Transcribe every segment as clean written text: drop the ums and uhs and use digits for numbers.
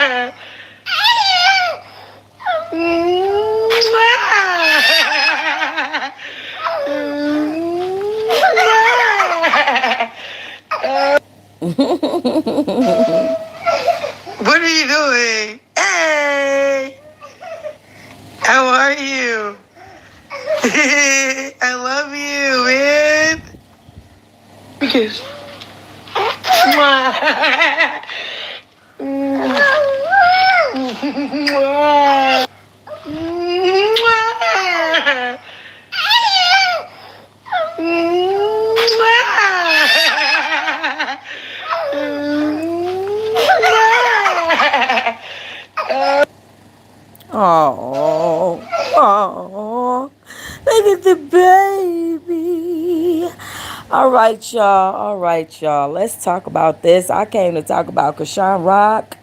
What are you doing? Hey! How are you? I love you, man. Because. Oh, oh, look at the baby. All right, y'all. All right, y'all. Let's talk about this. I came to talk about Chrisean Rock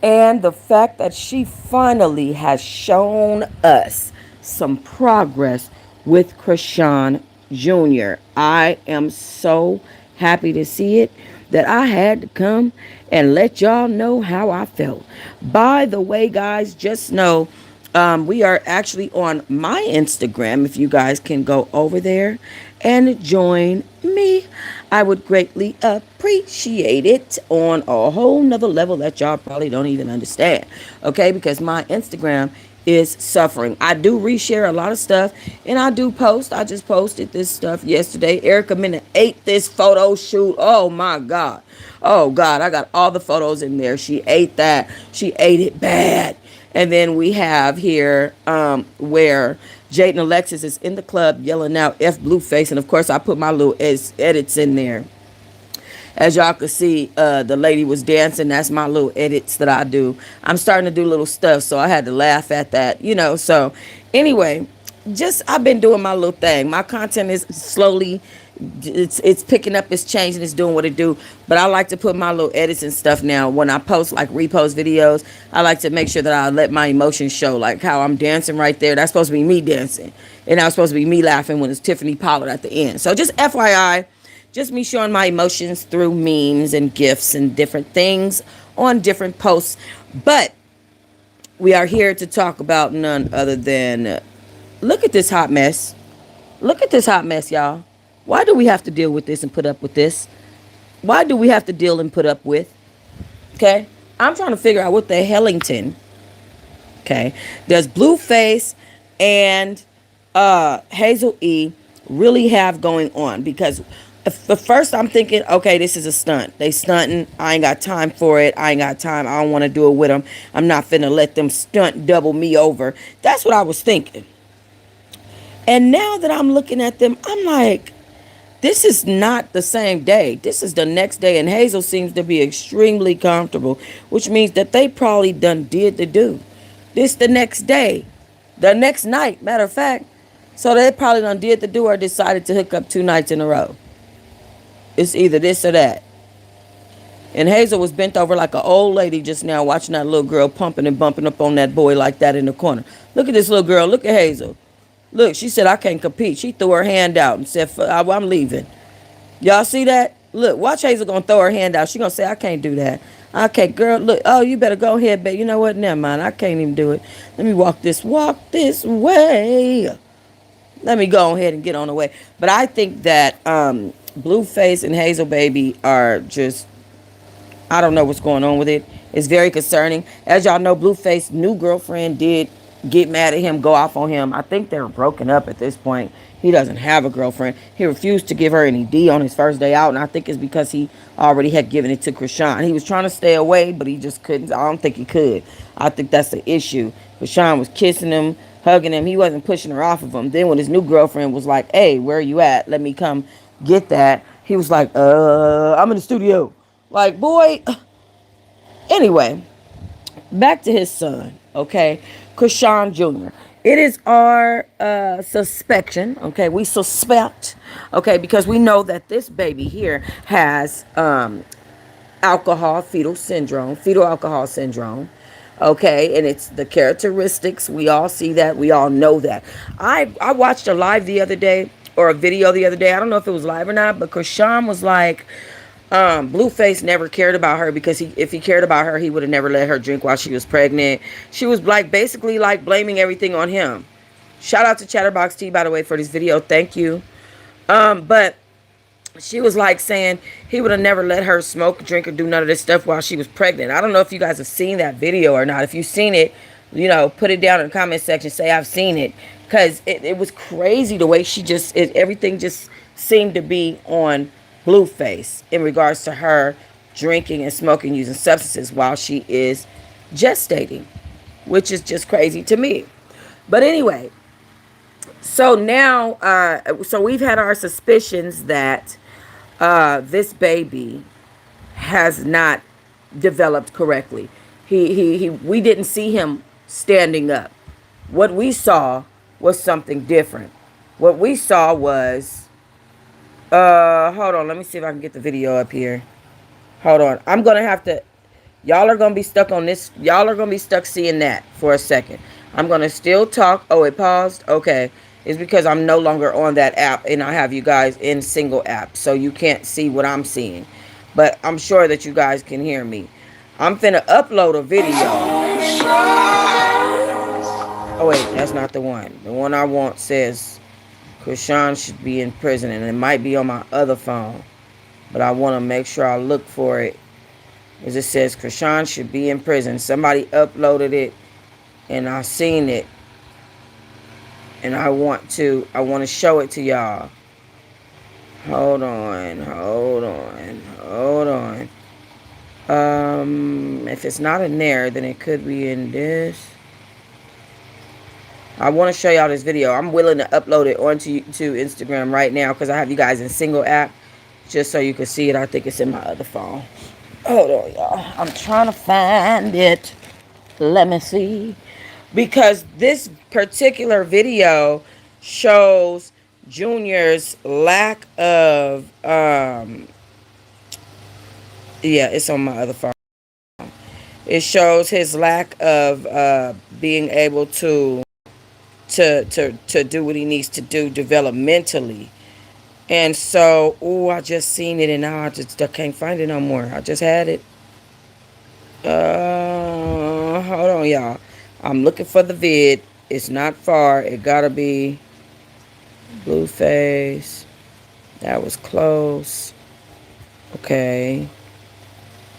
and the fact that she finally has shown us some progress with Chrisean Jr. I am so happy to see it that I had to come and let y'all know how I felt. By the way, guys, just know we are actually on my Instagram. If you guys can go over there and join me, I would greatly appreciate it on a whole nother level that y'all probably don't even understand. Okay, because my Instagram is suffering. I do reshare a lot of stuff and I do post. I just posted this stuff yesterday. Erica Minna ate this photo shoot. Oh my God. Oh God, I got all the photos in there. She ate that. She ate it bad. And then we have here where Jaden Alexis is in the club yelling out F Blueface. And of course I put my little edits in there. As y'all can see, the lady was dancing. That's my little edits that I do. I'm starting to do little stuff, so I had to laugh at that, you know. So anyway, just I've been doing my little thing. My content is slowly, it's picking up, it's changing, it's doing what it do. But I like to put my little edits and stuff now. When I post, like repost videos, I like to make sure that I let my emotions show, like how I'm dancing right there. That's supposed to be me dancing. And that's supposed to be me laughing when it's Tiffany Pollard at the end. So just FYI, just me showing my emotions through memes and GIFs and different things on different posts. But we are here to talk about none other than, look at this hot mess. Look at this hot mess, y'all. Why do we have to deal with this and put up with this? Why do we have to deal and put up with? Okay? I'm trying to figure out what the Hellington, okay, does Blueface and Hazel E really have going on? Because at first I'm thinking, okay, this is a stunt. They stunting. I ain't got time for it. I ain't got time. I don't want to do it with them. I'm not finna let them stunt double me over. That's what I was thinking. And now that I'm looking at them, I'm like, this is not the same day. This is the next day. And Hazel seems to be extremely comfortable, which means that they probably done did the do. This the next day. The next night, matter of fact. So they probably done did the do or decided to hook up 2 nights in a row. It's either this or that. And Hazel was bent over like an old lady just now watching that little girl pumping and bumping up on that boy like that in the corner. Look at this little girl. Look at Hazel. Look, she said, I can't compete. She threw her hand out and said, I'm leaving. Y'all see that? Look, watch Hazel going to throw her hand out. She going to say, I can't do that. Okay, girl, look. Oh, you better go ahead, babe. You know what? Never mind. I can't even do it. Let me walk this way. Let me go ahead and get on the way. But I think that Blueface and Hazel Baby are just, I don't know what's going on with it. It's very concerning. As y'all know, Blueface's new girlfriend did get mad at him, go off on him. I think they're broken up at this point. He doesn't have a girlfriend. He refused to give her any D on his first day out, and I think it's because he already had given it to Chrisean. He was trying to stay away, but he just couldn't. I don't think he could. I think that's the issue. Chrisean was kissing him, hugging him. He wasn't pushing her off of him. Then when his new girlfriend was like, hey, where are you at? Let me come get that. He was like, I'm in the studio. Like, boy. Anyway, back to his son, okay? Chrisean Jr. It is our suspicion, okay? We suspect, okay, because we know that this baby here has fetal alcohol syndrome, okay? And it's the characteristics. We all see that. We all know that. I watched a live the other day, or a video the other day. I don't know if it was live or not, but Chrisean was like, Blueface never cared about her because if he cared about her, he would have never let her drink while she was pregnant. She was like basically like blaming everything on him. Shout out to Chatterbox T, by the way, for this video. Thank you. But she was like saying he would have never let her smoke, drink, or do none of this stuff while she was pregnant. I don't know if you guys have seen that video or not. If you've seen it, put it down in the comment section. Say I've seen it, because it was crazy the way she everything just seemed to be on Blueface in regards to her drinking and smoking, using substances while she is gestating, which is just crazy to me. But anyway, so now, so we've had our suspicions that this baby has not developed correctly. We didn't see him standing up. What we saw was something different. What we saw was, hold on, let me see if I can get the video up here. Hold on. I'm going to have to, y'all are going to be stuck on this. Y'all are going to be stuck seeing that for a second. I'm going to still talk. Oh, it paused? Okay. It's because I'm no longer on that app and I have you guys in single app. So you can't see what I'm seeing. But I'm sure that you guys can hear me. I'm finna upload a video. Oh, wait. That's not the one. The one I want says Chrisean should be in prison. And it might be on my other phone. But I want to make sure I look for it. As it says, Chrisean should be in prison. Somebody uploaded it, and I seen it, and I want to show it to y'all. Hold on. If it's not in there, then it could be in this. I want to show y'all this video. I'm willing to upload it onto Instagram right now because I have you guys in single app, just so you can see it. I think it's in my other phone. Hold on, y'all. I'm trying to find it. Let me see. Because this particular video shows Junior's lack of, it's on my other phone. It shows his lack of being able to do what he needs to do developmentally. And so, I just seen it and now I can't find it no more. I just had it. Hold on, y'all. I'm looking for the vid. It's not far. It gotta be Blueface. That was close. Okay.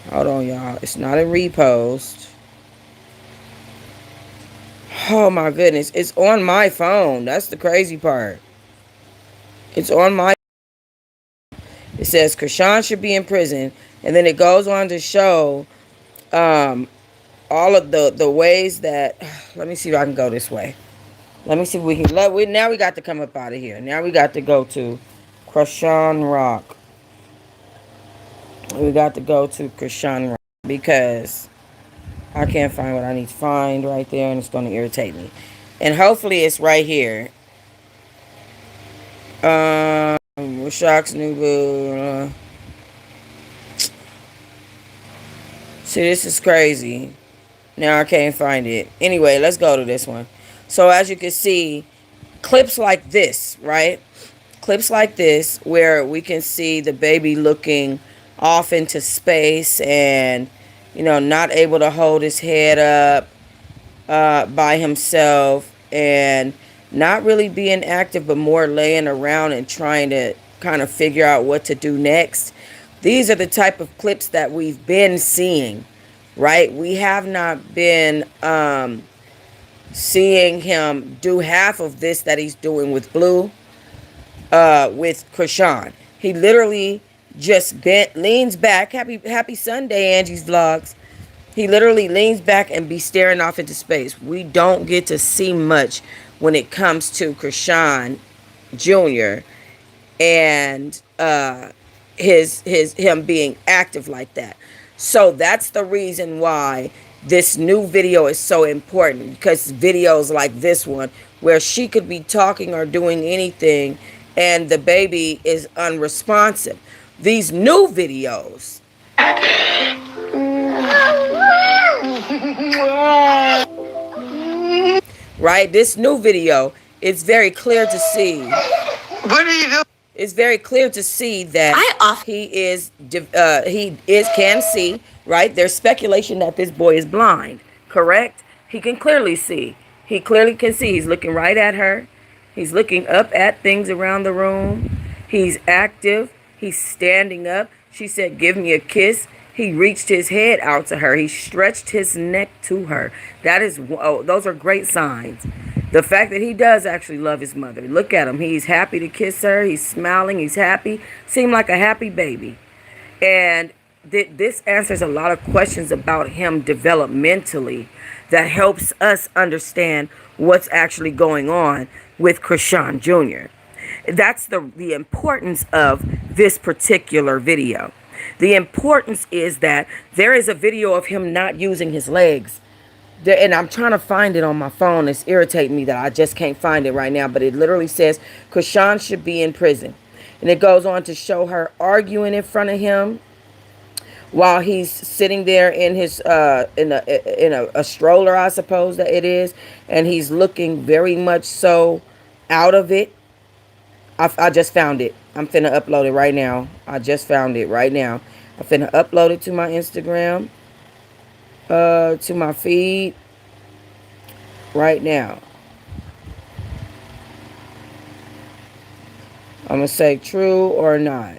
Hold on, y'all. It's not a repost. Oh my goodness. It's on my phone. That's the crazy part. It's on my. It says Chrisean should be in prison. And then it goes on to show all of the ways that. Let me see if I can go this way. Let me see if we can. Now we got to come up out of here. Now we got to go to Chrisean Rock. We got to go to Chrisean Rock because I can't find what I need to find right there, and it's going to irritate me. And hopefully it's right here. Rashak's new boo. See, this is crazy. Now I can't find it. Anyway, let's go to this one. So as you can see, clips like this, right? Clips like this where we can see the baby looking off into space and, not able to hold his head up by himself and not really being active, but more laying around and trying to kind of figure out what to do next. These are the type of clips that we've been seeing, right? We have not been seeing him do half of this that he's doing with Blue, with Chrisean. He literally just leans back. Happy Sunday, Angie's Vlogs. He literally leans back and be staring off into space. We don't get to see much when it comes to Chrisean Jr. and him being active like that. So that's the reason why this new video is so important, because videos like this one where she could be talking or doing anything and the baby is unresponsive. These new videos, right? This new video, it's very clear to see. What are you doing? it's very clear to see that he can see, right? There's speculation that this boy is blind, correct? He can clearly see. He clearly can see. He's looking right at her. He's looking up at things around the room. He's active. He's standing up. She said, "Give me a kiss." He reached his head out to her. He stretched his neck to her. Those are great signs. The fact that he does actually love his mother. Look at him. He's happy to kiss her. He's smiling. He's happy. Seemed like a happy baby. And this answers a lot of questions about him developmentally that helps us understand what's actually going on with Chrisean Jr. That's the importance of this particular video. The importance is that there is a video of him not using his legs. And I'm trying to find it on my phone. It's irritating me that I just can't find it right now. But it literally says Chrisean should be in prison. And it goes on to show her arguing in front of him while he's sitting there in his in a stroller, I suppose that it is. And he's looking very much so out of it. I just found it. I'm finna upload it right now. I just found it right now. I'm finna upload it to my Instagram, to my feed right now. I'm gonna say true or not.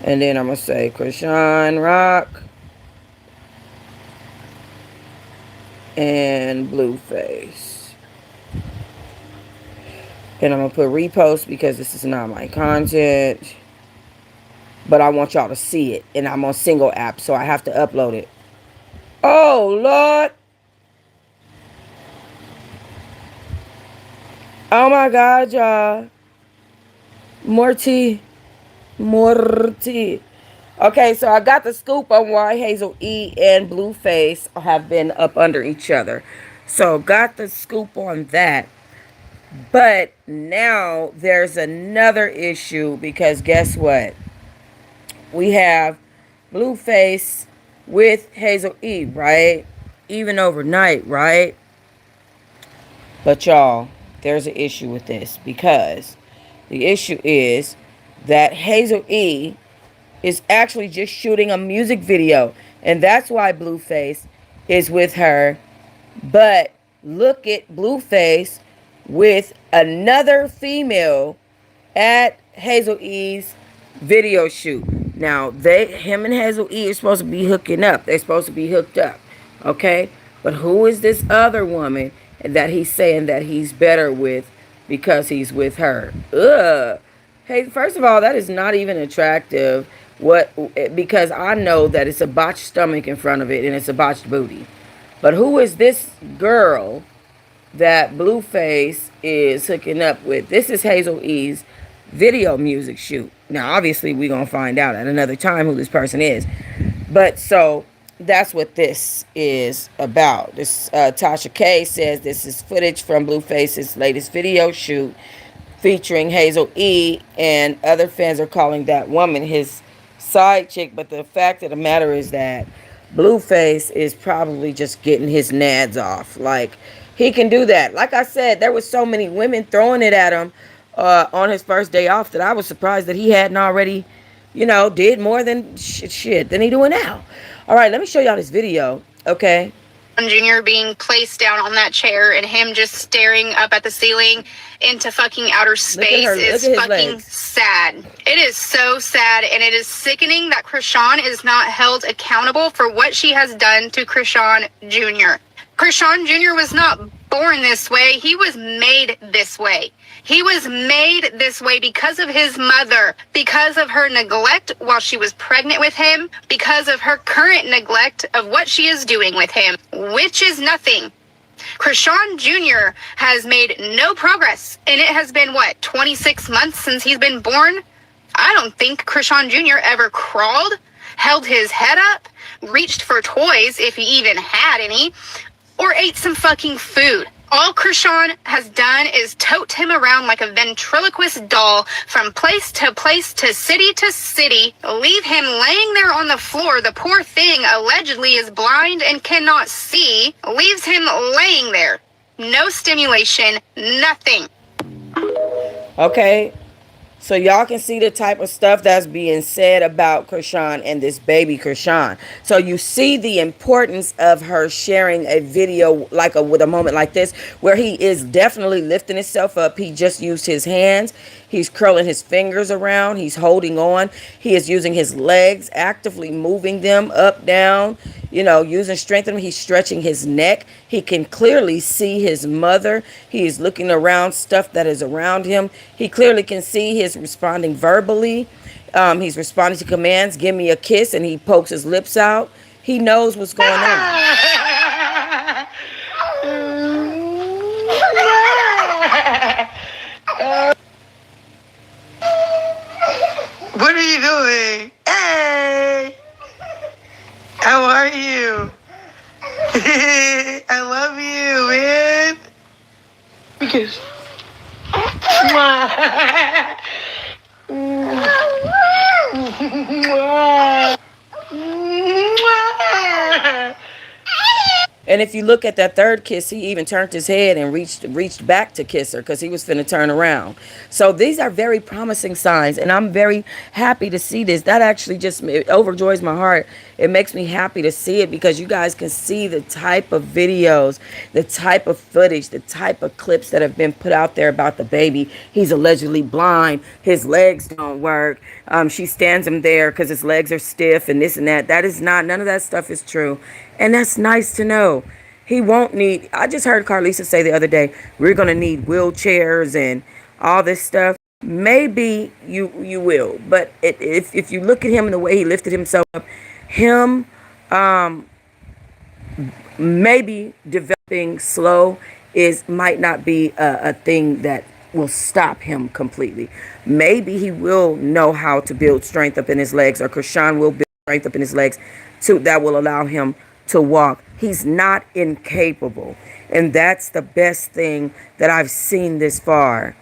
And then I'm gonna say Chrisean Rock and Blueface. And I'm going to put repost because this is not my content. But I want y'all to see it. And I'm on single app, so I have to upload it. Oh, Lord. Oh, my God, y'all. Morty. Okay, so I got the scoop on why Hazel E and Blueface have been up under each other. So got the scoop on that. But now there's another issue because guess what? We have Blueface with Hazel E, right? Even overnight, right? But y'all, there's an issue with this because the issue is that Hazel E is actually just shooting a music video. And that's why Blueface is with her. But look at Blueface with another female at Hazel E's video shoot. Now, him and Hazel E are supposed to be hooking up. They're supposed to be hooked up. Okay? But who is this other woman that he's saying that he's better with because he's with her? Ugh. Hey, first of all, that is not even attractive. Because I know that it's a botched stomach in front of it and it's a botched booty. But who is this girl that Blueface is hooking up with? This is Hazel E's video music shoot. Now, obviously, we're going to find out at another time who this person is. But so that's what this is about. This Tasha K says this is footage from Blueface's latest video shoot featuring Hazel E, and other fans are calling that woman his side chick. But the fact of the matter is that Blueface is probably just getting his nads off. Like, he can do that. Like I said, there was so many women throwing it at him on his first day off that I was surprised that he hadn't already, did more than shit than he doing now. All right, let me show y'all this video, okay? Jr. being placed down on that chair and him just staring up at the ceiling into fucking outer space is fucking sad. It is so sad, and it is sickening that Chrisean is not held accountable for what she has done to Chrisean Jr. Chrisean Jr. was not born this way. He was made this way. He was made this way because of his mother, because of her neglect while she was pregnant with him, because of her current neglect of what she is doing with him, which is nothing. Chrisean Jr. has made no progress, and it has been, 26 months since he's been born? I don't think Chrisean Jr. ever crawled, held his head up, reached for toys if he even had any, or ate some fucking food. All Chrisean has done is tote him around like a ventriloquist doll from place to place to city, leave him laying there on the floor. The poor thing allegedly is blind and cannot see, leaves him laying there. No stimulation, nothing. Okay? So y'all can see the type of stuff that's being said about Chrisean and this baby Chrisean. So you see the importance of her sharing a video like with a moment like this where he is definitely lifting himself up. He just used his hands. He's curling his fingers around. He's holding on. He is using his legs, actively moving them up, down, using strength in him. He's stretching his neck. He can clearly see his mother. He is looking around stuff that is around him. He clearly can see his responding verbally. He's responding to commands. Give me a kiss, and he pokes his lips out. He knows what's going on. What are you doing? Hey! How are you? I love you, man. Because. And if you look at that third kiss, he even turned his head and reached back to kiss her because he was finna turn around. So these are very promising signs, and I'm very happy to see this. That actually just it overjoys my heart. It makes me happy to see it because you guys can see the type of videos, the type of footage, the type of clips that have been put out there about the baby. He's allegedly blind. His legs don't work. She stands him there because his legs are stiff and this and that. That is not, none of that stuff is true. And that's nice to know. He won't need, I just heard Carlisa say the other day, we're going to need wheelchairs and all this stuff. Maybe you will. But if you look at him and the way he lifted himself up, him maybe developing slow might not be a thing that will stop him completely. Maybe he will know how to build strength up in his legs, or Chrisean will build strength up in his legs that will allow him to walk. He's not incapable. And that's the best thing that I've seen this far.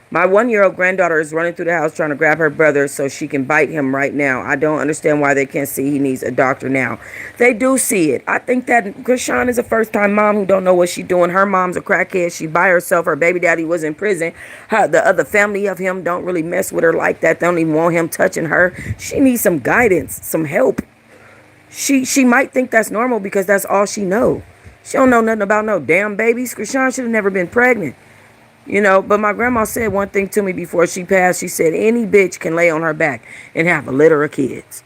My 1-year-old granddaughter is running through the house trying to grab her brother so she can bite him right now. I don't understand why they can't see he needs a doctor now. They do see it. I think that Chrisean is a first-time mom who don't know what she's doing. Her mom's a crackhead. She by herself. Her baby daddy was in prison. The other family of him don't really mess with her like that. They don't even want him touching her. She needs some guidance, some help. She might think that's normal because that's all she know. She don't know nothing about no damn babies. Chrisean should have never been pregnant. But my grandma said one thing to me before she passed. She said, any bitch can lay on her back and have a litter of kids.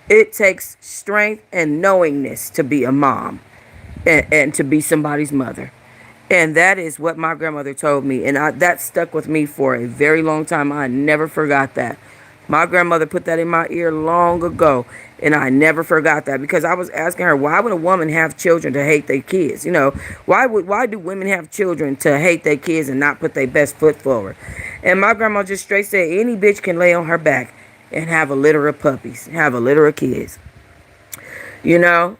It takes strength and knowingness to be a mom and to be somebody's mother. And that is what my grandmother told me. And that stuck with me for a very long time. I never forgot that. My grandmother put that in my ear long ago, and I never forgot that because I was asking her, why would a woman have children to hate their kids? Why do women have children to hate their kids and not put their best foot forward? And my grandma just straight said, any bitch can lay on her back and have a litter of puppies, have a litter of kids. And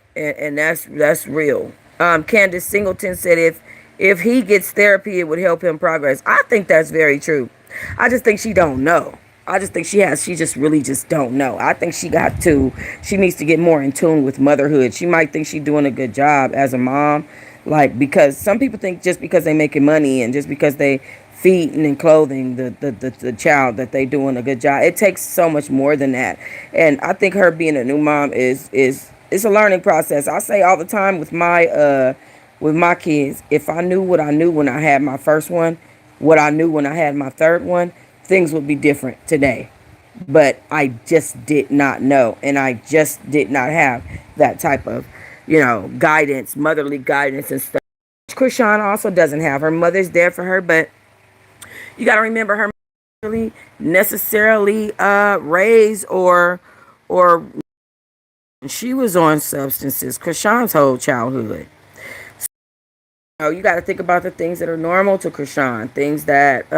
that's real. Candace Singleton said if he gets therapy, it would help him progress. I think that's very true. I just think she don't know. I just think she just really just don't know. I think she needs to get more in tune with motherhood. She might think she's doing a good job as a mom, because some people think just because they making money and just because they feeding and clothing the child that they doing a good job. It takes so much more than that. And I think her being a new mom is a learning process. I say all the time with my kids, if I knew what I knew when I had my first one, what I knew when I had my third one, things would be different today. But I just did not know, and I just did not have that type of, guidance, motherly guidance and stuff. Chrisean also doesn't have. Her mother's there for her, but you got to remember her mother really necessarily raised or she was on substances Chrisean's whole childhood. So you got to think about the things that are normal to Chrisean, things that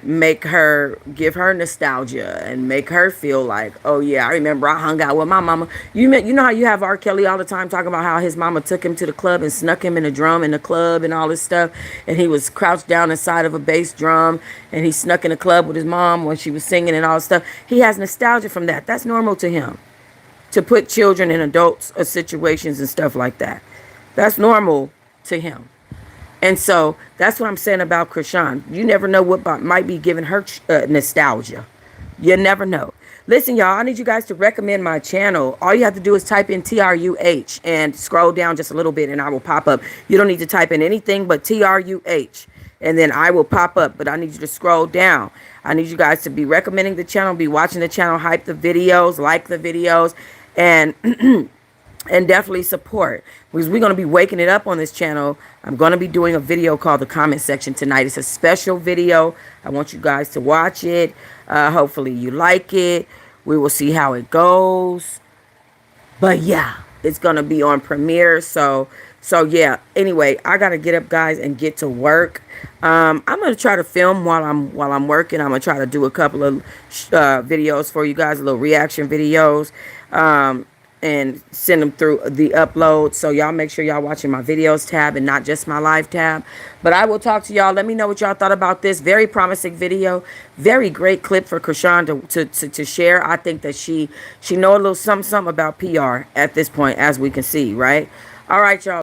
make her, give her nostalgia and make her feel like, oh yeah, I remember I hung out with my mama. You know how you have R. Kelly all the time talking about how his mama took him to the club and snuck him in a drum in the club and all this stuff, and he was crouched down inside of a bass drum and he snuck in the club with his mom when she was singing and all this stuff. He has nostalgia from that. That's normal to him, to put children in adults situations and stuff like that. That's normal to him. And so that's what I'm saying about Chrisean. You never know what might be giving her nostalgia. You never know. Listen, y'all, I need you guys to recommend my channel. All you have to do is type in TRUH and scroll down just a little bit and I will pop up. You don't need to type in anything but TRUH and then I will pop up. But I need you to scroll down. I need you guys to be recommending the channel, be watching the channel, hype the videos, like the videos, and and definitely support, because we're going to be waking it up on this channel. I'm going to be doing a video called The Comment Section tonight. It's a special video. I want you guys to watch it. Hopefully you like it. We will see how it goes. But yeah, it's going to be on premiere. So yeah, anyway, I got to get up, guys, and get to work. I'm going to try to film while I'm working. I'm going to try to do a couple of videos for you guys, little reaction videos. And send them through the upload. So y'all make sure y'all watching my videos tab and not just my live tab. But I will talk to y'all. Let me know what y'all thought about this. Very promising video. Very great clip for Chrisean to share. I think that she know a little something about PR at this point, as we can see, right? All right, y'all.